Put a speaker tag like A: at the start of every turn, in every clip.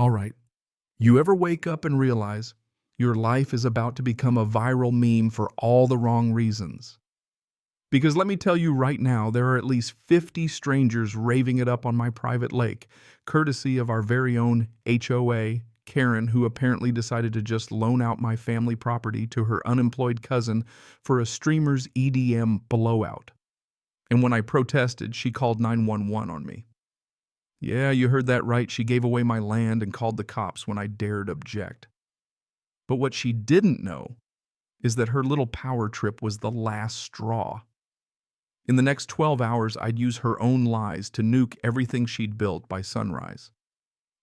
A: All right. You ever wake up and realize your life is about to become a viral meme for all the wrong reasons? Because let me tell you right now, there are at least 50 strangers raving it up on my private lake, courtesy of our very own HOA, Karen, who apparently decided to just loan out my family property to her unemployed cousin for a streamer's EDM blowout. And when I protested, she called 911 on me. Yeah, you heard that right. She gave away my land and called the cops when I dared object. But what she didn't know is that her little power trip was the last straw. In the next 12 hours, I'd use her own lies to nuke everything she'd built by sunrise.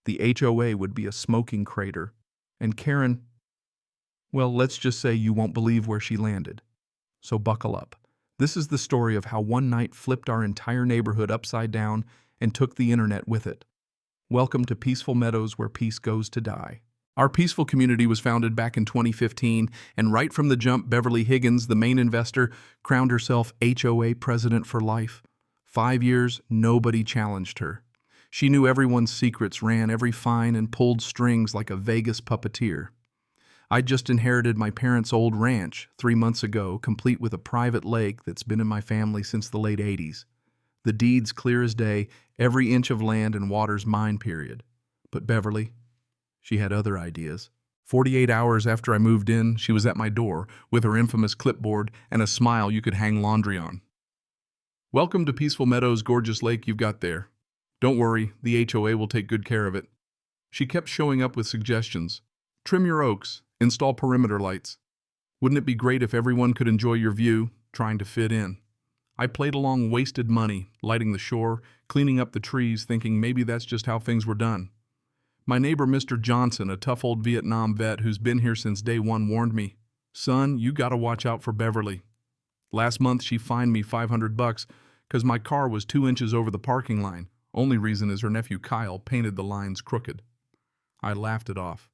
A: The HOA would be a smoking crater, and Karen, well, let's just say you won't believe where she landed. So buckle up. This is the story of how one night flipped our entire neighborhood upside down and took the internet with it. Welcome to Peaceful Meadows, where peace goes to die. Our peaceful community was founded back in 2015, and right from the jump, Beverly Higgins, the main investor, crowned herself HOA president for life. 5 years, nobody challenged her. She knew everyone's secrets, ran every fine, and pulled strings like a Vegas puppeteer. I'd just inherited my parents' old ranch 3 months ago, complete with a private lake that's been in my family since the late 80s. The deed's clear as day, every inch of land and water's mine, period. But Beverly, she had other ideas. 48 hours after I moved in, she was at my door with her infamous clipboard and a smile you could hang laundry on. Welcome to Peaceful Meadows, gorgeous lake you've got there. Don't worry, the HOA will take good care of it. She kept showing up with suggestions. Trim your oaks, install perimeter lights. Wouldn't it be great if everyone could enjoy your view, trying to fit in? I played along, wasted money, lighting the shore, cleaning up the trees, thinking maybe that's just how things were done. My neighbor, Mr. Johnson, a tough old Vietnam vet who's been here since day one, warned me, "Son, you gotta watch out for Beverly. Last month she fined me $500 because my car was 2 inches over the parking line. Only reason is her nephew Kyle painted the lines crooked." I laughed it off.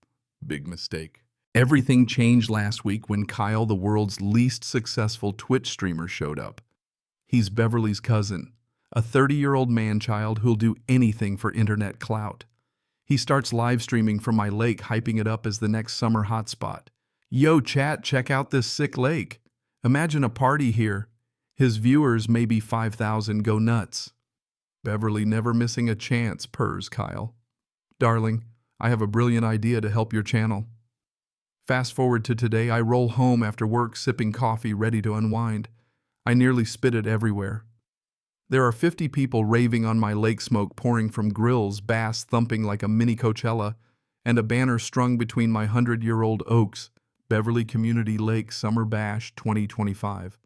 A: Big mistake. Everything changed last week when Kyle, the world's least successful Twitch streamer, showed up. He's Beverly's cousin, a 30-year-old man-child who'll do anything for internet clout. He starts live streaming from my lake, hyping it up as the next summer hotspot. Yo, chat, check out this sick lake. Imagine a party here. His viewers, maybe 5,000, go nuts. Beverly never missing a chance, purrs Kyle. Darling, I have a brilliant idea to help your channel. Fast forward to today, I roll home after work sipping coffee, ready to unwind. I nearly spit it everywhere. There are 50 people raving on my lake, smoke pouring from grills, bass thumping like a mini Coachella, and a banner strung between my 100-year-old oaks, Beverly Community Lake Summer Bash 2025.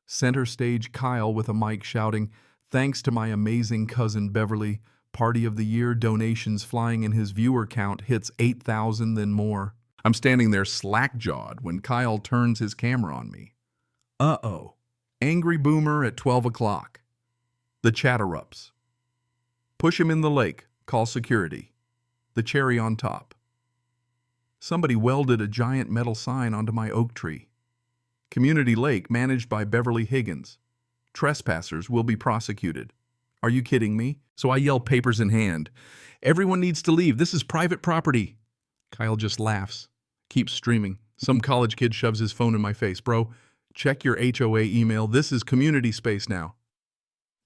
A: Center stage Kyle with a mic shouting, "Thanks to my amazing cousin Beverly, Party of the Year donations flying, and his viewer count hits 8,000 then more." I'm standing there slack-jawed when Kyle turns his camera on me. Uh-oh. Angry boomer at 12 o'clock. The chat erupts. Push him in the lake. Call security. The cherry on top. Somebody welded a giant metal sign onto my oak tree. Community lake managed by Beverly Higgins. Trespassers will be prosecuted. Are you kidding me? So I yell, papers in hand. Everyone needs to leave. This is private property. Kyle just laughs. Keeps streaming. Some college kid shoves his phone in my face. Bro, check your HOA email. This is community space now.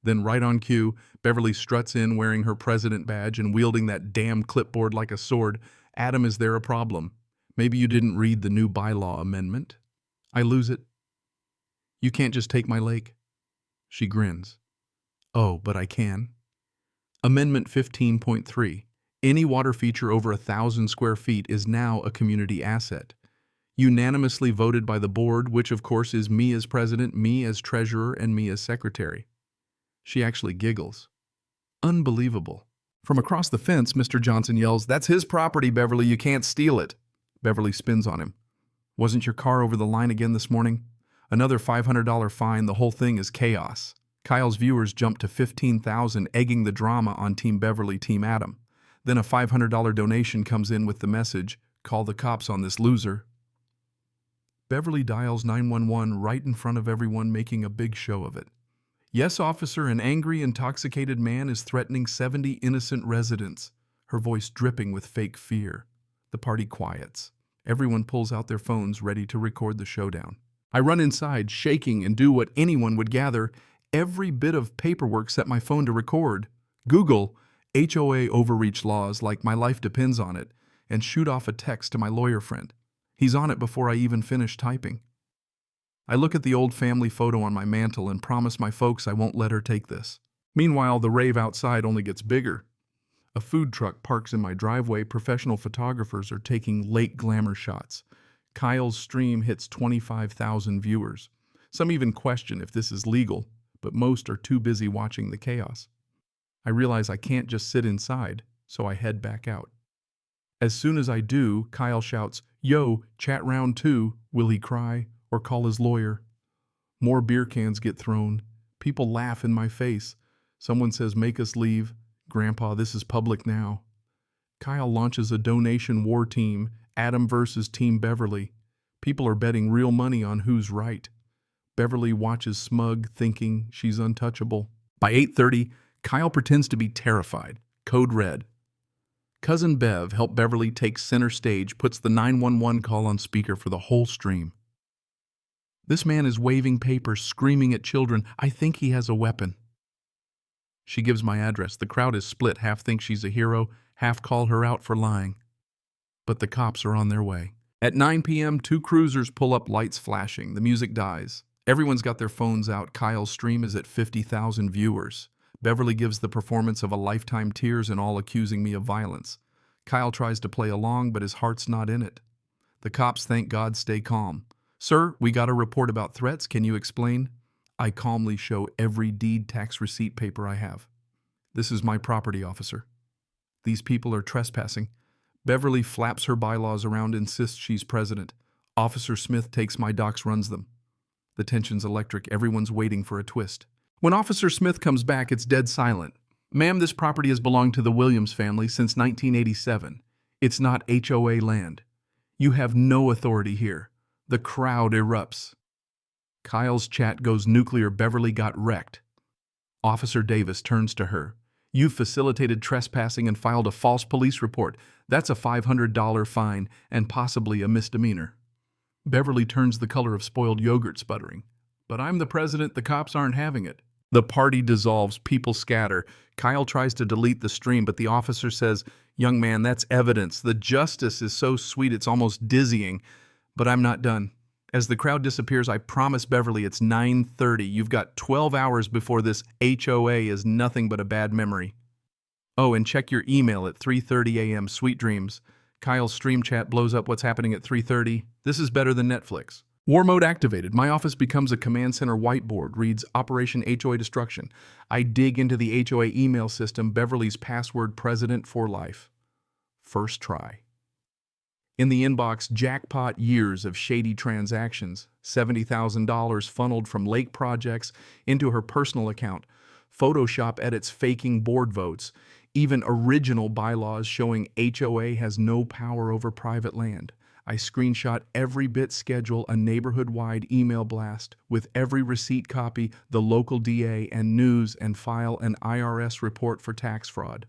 A: Then right on cue, Beverly struts in wearing her president badge and wielding that damn clipboard like a sword. Adam, is there a problem? Maybe you didn't read the new bylaw amendment? I lose it. You can't just take my lake. She grins. Oh, but I can. Amendment 15.3. Any water feature over 1,000 square feet is now a community asset. Unanimously voted by the board, which of course is me as president, me as treasurer, and me as secretary. She actually giggles. Unbelievable. From across the fence, Mr. Johnson yells, "That's his property, Beverly. You can't steal it." Beverly spins on him. "Wasn't your car over the line again this morning?" Another $500 fine. The whole thing is chaos. Kyle's viewers jump to 15,000, egging the drama on Team Beverly, Team Adam. Then a $500 donation comes in with the message, "Call the cops on this loser." Beverly dials 911 right in front of everyone, making a big show of it. "Yes, officer, an angry, intoxicated man is threatening 70 innocent residents. her voice dripping with fake fear. The party quiets. Everyone pulls out their phones ready to record the showdown. I run inside, shaking, and do what anyone would gather every bit of paperwork set my phone to record. Google HOA overreach laws like my life depends on it, and shoot off a text to my lawyer friend. He's on it before I even finish typing. I look at the old family photo on my mantle and promise my folks I won't let her take this. Meanwhile, the rave outside only gets bigger. A food truck parks in my driveway. Professional photographers are taking lake glamour shots. Kyle's stream hits 25,000 viewers. Some even question if this is legal, but most are too busy watching the chaos. I realize I can't just sit inside, so I head back out. As soon as I do, Kyle shouts, "Yo, chat round 2, will he cry, or call his lawyer?" More beer cans get thrown. People laugh in my face. Someone says, "Make us leave. Grandpa, this is public now." Kyle launches a donation war team, Adam versus Team Beverly. People are betting real money on who's right. Beverly watches smug, thinking she's untouchable. By 8:30, Kyle pretends to be terrified. Code red. Cousin Bev helped Beverly take center stage, puts the 911 call on speaker for the whole stream. This man is waving papers, screaming at children. I think he has a weapon. She gives my address. The crowd is split. Half think she's a hero, half call her out for lying. But the cops are on their way. At 9 p.m., 2 cruisers pull up, lights flashing. The music dies. Everyone's got their phones out. Kyle's stream is at 50,000 viewers. Beverly gives the performance of a lifetime, tears and all, accusing me of violence. Kyle tries to play along, but his heart's not in it. The cops, thank God, stay calm. "Sir, we got a report about threats. Can you explain?" I calmly show every deed, tax receipt paper I have. "This is my property, officer. These people are trespassing." Beverly flaps her bylaws around, insists she's president. Officer Smith takes my docs, runs them. The tension's electric. Everyone's waiting for a twist. When Officer Smith comes back, it's dead silent. "Ma'am, this property has belonged to the Williams family since 1987. It's not HOA land. You have no authority here." The crowd erupts. Kyle's chat goes nuclear. Beverly got wrecked. Officer Davis turns to her. "You've facilitated trespassing and filed a false police report. That's a $500 fine and possibly a misdemeanor." Beverly turns the color of spoiled yogurt, sputtering. "But I'm the president. The cops aren't having it." The party dissolves. People scatter. Kyle tries to delete the stream, but the officer says, "Young man, that's evidence. The justice is so sweet it's almost dizzying." But I'm not done. As the crowd disappears, I promise Beverly it's 9:30. You've got 12 hours before this HOA is nothing but a bad memory. Oh, and check your email at 3:30 a.m. Sweet dreams. Kyle's stream chat blows up. What's happening at 3:30? This is better than Netflix. War mode activated. My office becomes a command center whiteboard. Reads Operation HOA Destruction. I dig into the HOA email system. Beverly's password, president for life. First try. In the inbox, jackpot, years of shady transactions. $70,000 funneled from lake projects into her personal account. Photoshop edits faking board votes. Even original bylaws showing HOA has no power over private land. I screenshot every bit, schedule a neighborhood-wide email blast with every receipt copy, the local DA and news, and file an IRS report for tax fraud.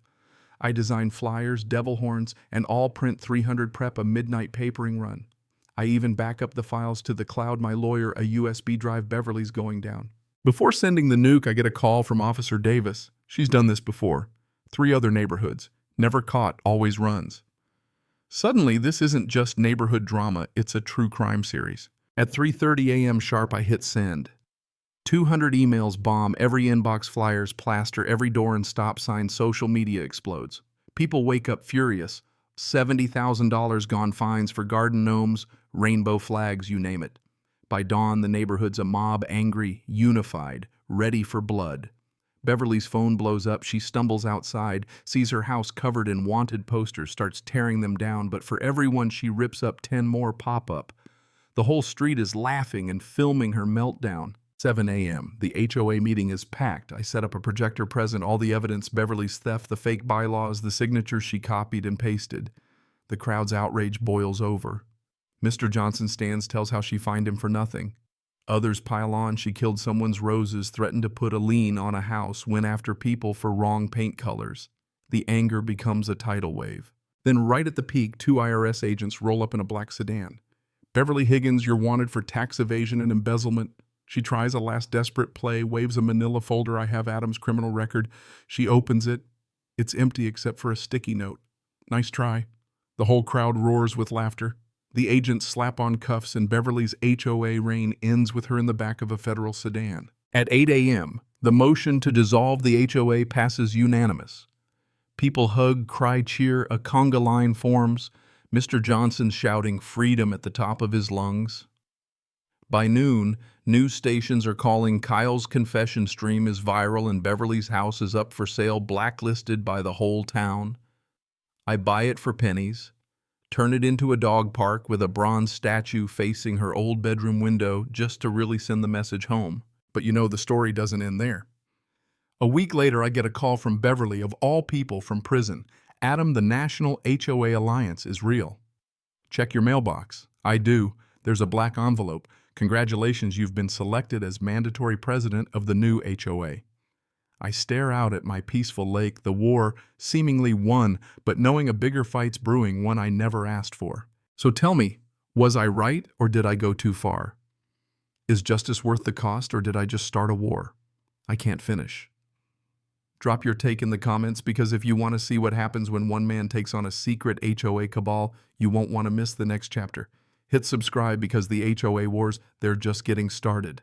A: I design flyers, devil horns, and all print 300, prep a midnight papering run. I even back up the files to the cloud. My lawyer, a USB drive. Beverly's going down. Before sending the nuke, I get a call from Officer Davis. She's done this before. 3 other neighborhoods. Never caught, always runs. Suddenly, this isn't just neighborhood drama, it's a true crime series. At 3:30 a.m. sharp, I hit send. 200 emails bomb, every inbox, flyers plaster, every door and stop sign. Social media explodes. People wake up furious. $70,000 gone, fines for garden gnomes, rainbow flags, you name it. By dawn, the neighborhood's a mob, angry, unified, ready for blood. Beverly's phone blows up. She stumbles outside, sees her house covered in wanted posters, starts tearing them down, but for every one she rips up, 10 more pop up. The whole street is laughing and filming her meltdown. 7 a.m. The HOA meeting is packed. I set up a projector, present all the evidence: Beverly's theft, the fake bylaws, the signatures she copied and pasted. The crowd's outrage boils over. Mr. Johnson stands, tells how she fined him for nothing. Others pile on. She killed someone's roses, threatened to put a lien on a house, went after people for wrong paint colors. The anger becomes a tidal wave. Then right at the peak, two IRS agents roll up in a black sedan. Beverly Higgins, you're wanted for tax evasion and embezzlement. She tries a last desperate play, waves a manila folder. I have Adam's criminal record. She opens it. It's empty except for a sticky note. Nice try. The whole crowd roars with laughter. The agents slap on cuffs and Beverly's HOA reign ends with her in the back of a federal sedan. At 8 a.m., the motion to dissolve the HOA passes unanimous. People hug, cry, cheer, a conga line forms, Mr. Johnson shouting freedom at the top of his lungs. By noon, news stations are calling Kyle's confession stream is viral and Beverly's house is up for sale, blacklisted by the whole town. I buy it for pennies, turn it into a dog park with a bronze statue facing her old bedroom window just to really send the message home. But you know the story doesn't end there. A week later, I get a call from Beverly, of all people, from prison. Adam, the National HOA Alliance is real. Check your mailbox. I do. There's a black envelope. Congratulations, you've been selected as mandatory president of the new HOA. I stare out at my peaceful lake, the war seemingly won, but knowing a bigger fight's brewing, one I never asked for. So tell me, was I right or did I go too far? Is justice worth the cost or did I just start a war I can't finish? Drop your take in the comments, because if you want to see what happens when one man takes on a secret HOA cabal, you won't want to miss the next chapter. Hit subscribe because the HOA wars, they're just getting started.